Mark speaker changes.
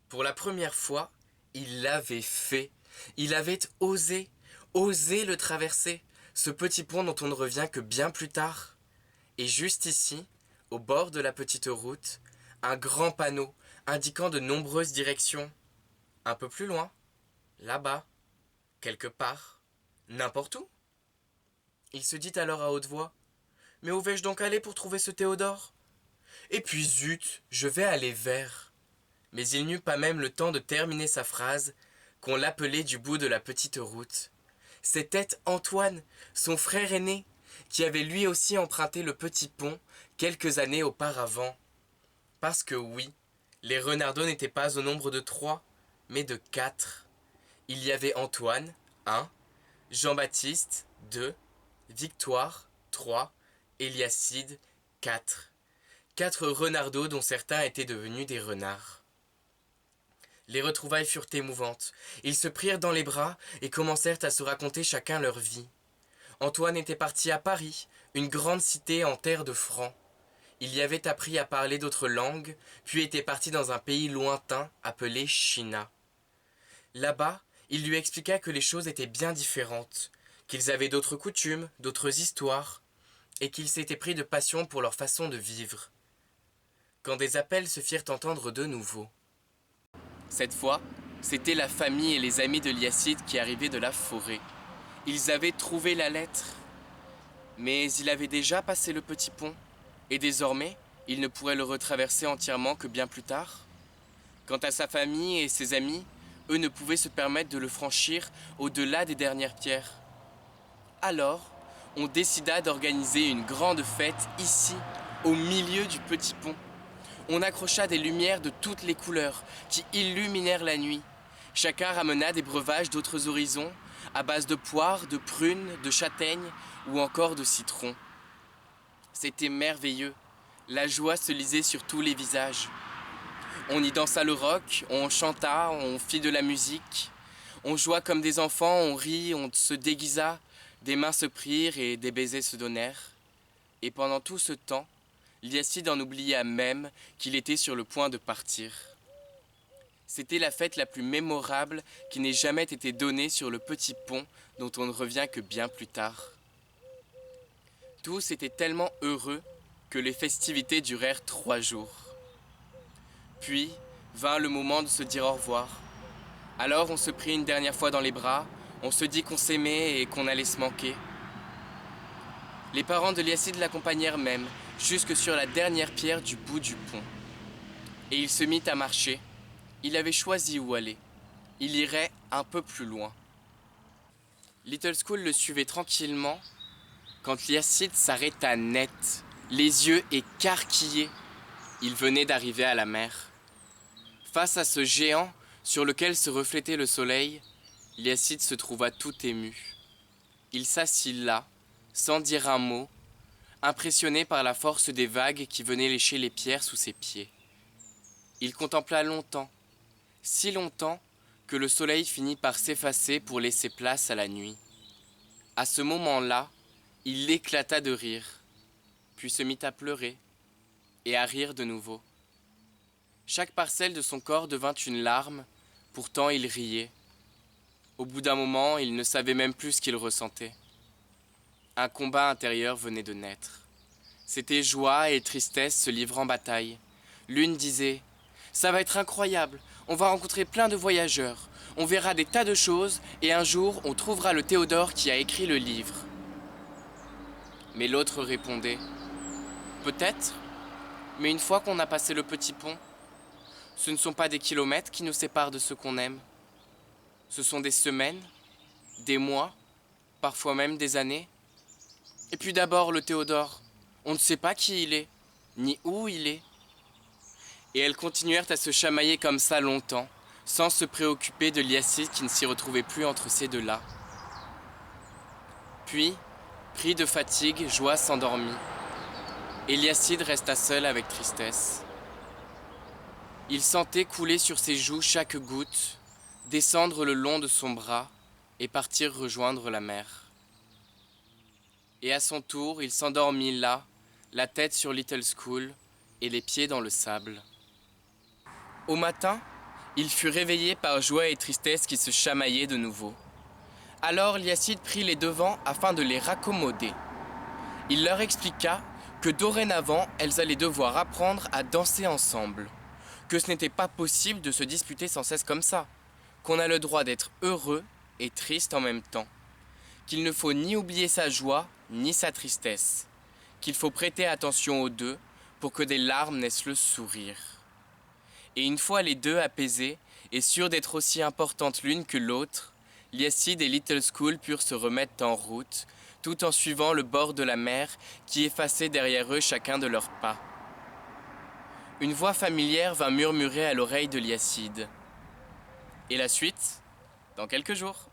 Speaker 1: Pour la première fois, il l'avait fait. Il avait osé le traverser, ce petit pont dont on ne revient que bien plus tard. Et juste ici, au bord de la petite route, un grand panneau indiquant de nombreuses directions. Un peu plus loin, là-bas, quelque part, n'importe où. Il se dit alors à haute voix: Mais où vais-je donc aller pour trouver ce Théodore? Et puis zut, je vais aller vers. Mais il n'eut pas même le temps de terminer sa phrase qu'on l'appelait du bout de la petite route. C'était Antoine, son frère aîné, qui avait lui aussi emprunté le petit pont quelques années auparavant. Parce que oui, les renardeaux n'étaient pas au nombre de 3, mais de 4. Il y avait Antoine, 1, Jean-Baptiste, 2, Victoire, 3, Eliacide, 4. 4 renardeaux dont certains étaient devenus des renards. Les retrouvailles furent émouvantes. Ils se prirent dans les bras et commencèrent à se raconter chacun leur vie. Antoine était parti à Paris, une grande cité en terre de Francs. Il y avait appris à parler d'autres langues, puis était parti dans un pays lointain appelé China. Là-bas, il lui expliqua que les choses étaient bien différentes, qu'ils avaient d'autres coutumes, d'autres histoires, et qu'ils s'étaient pris de passion pour leur façon de vivre. Quand des appels se firent entendre de nouveau. Cette fois, c'était la famille et les amis de Liacide qui arrivaient de la forêt. Ils avaient trouvé la lettre, mais il avait déjà passé le petit pont, et désormais, il ne pourrait le retraverser entièrement que bien plus tard. Quant à sa famille et ses amis, eux ne pouvaient se permettre de le franchir au-delà des dernières pierres. Alors, on décida d'organiser une grande fête ici, au milieu du petit pont. On accrocha des lumières de toutes les couleurs qui illuminèrent la nuit. Chacun ramena des breuvages d'autres horizons, à base de poires, de prunes, de châtaignes ou encore de citrons. C'était merveilleux. La joie se lisait sur tous les visages. On y dansa le rock, on chanta, on fit de la musique. On joua comme des enfants, on rit, on se déguisa, des mains se prirent et des baisers se donnèrent. Et pendant tout ce temps, Liacide en oublia même qu'il était sur le point de partir. C'était la fête la plus mémorable qui n'ait jamais été donnée sur le petit pont dont on ne revient que bien plus tard. Tous étaient tellement heureux que les festivités durèrent 3 jours. Puis vint le moment de se dire au revoir. Alors on se prit une dernière fois dans les bras, on se dit qu'on s'aimait et qu'on allait se manquer. Les parents de Liacide l'accompagnèrent même, jusque sur la dernière pierre du bout du pont. Et il se mit à marcher. Il avait choisi où aller. Il irait un peu plus loin. Little School le suivait tranquillement quand Liacide s'arrêta net, les yeux écarquillés. Il venait d'arriver à la mer. Face à ce géant sur lequel se reflétait le soleil, Liacide se trouva tout ému. Il s'assit là, sans dire un mot, impressionné par la force des vagues qui venaient lécher les pierres sous ses pieds. Il contempla longtemps, si longtemps que le soleil finit par s'effacer pour laisser place à la nuit. À ce moment-là, il éclata de rire, puis se mit à pleurer et à rire de nouveau. Chaque parcelle de son corps devint une larme, pourtant il riait. Au bout d'un moment, il ne savait même plus ce qu'il ressentait. Un combat intérieur venait de naître. C'était joie et tristesse se livrant bataille. L'une disait: Ça va être incroyable, on va rencontrer plein de voyageurs, on verra des tas de choses et un jour on trouvera le Théodore qui a écrit le livre. Mais l'autre répondait: Peut-être, mais une fois qu'on a passé le petit pont, ce ne sont pas des kilomètres qui nous séparent de ce qu'on aime. Ce sont des semaines, des mois, parfois même des années. Et puis d'abord le Théodore, on ne sait pas qui il est, ni où il est. Et elles continuèrent à se chamailler comme ça longtemps, sans se préoccuper de Liacide qui ne s'y retrouvait plus entre ces deux-là. Puis, pris de fatigue, Joie s'endormit. Et Liacide resta seul avec tristesse. Il sentait couler sur ses joues chaque goutte, descendre le long de son bras et partir rejoindre la mer. Et à son tour, il s'endormit là, la tête sur Little School et les pieds dans le sable. Au matin, Il fut réveillé par joie et tristesse qui se chamaillaient de nouveau. Alors Lyacide prit les devants afin de les raccommoder. Il leur expliqua que dorénavant, elles allaient devoir apprendre à danser ensemble, que ce n'était pas possible de se disputer sans cesse comme ça, qu'on a le droit d'être heureux et triste en même temps, qu'il ne faut ni oublier sa joie ni sa tristesse, qu'il faut prêter attention aux deux pour que des larmes naissent le sourire. Et une fois les deux apaisées et sûres d'être aussi importantes l'une que l'autre, Lyacide et Little School purent se remettre en route, tout en suivant le bord de la mer qui effaçait derrière eux chacun de leurs pas. Une voix familière vint murmurer à l'oreille de Lyacide. Et la suite, dans quelques jours.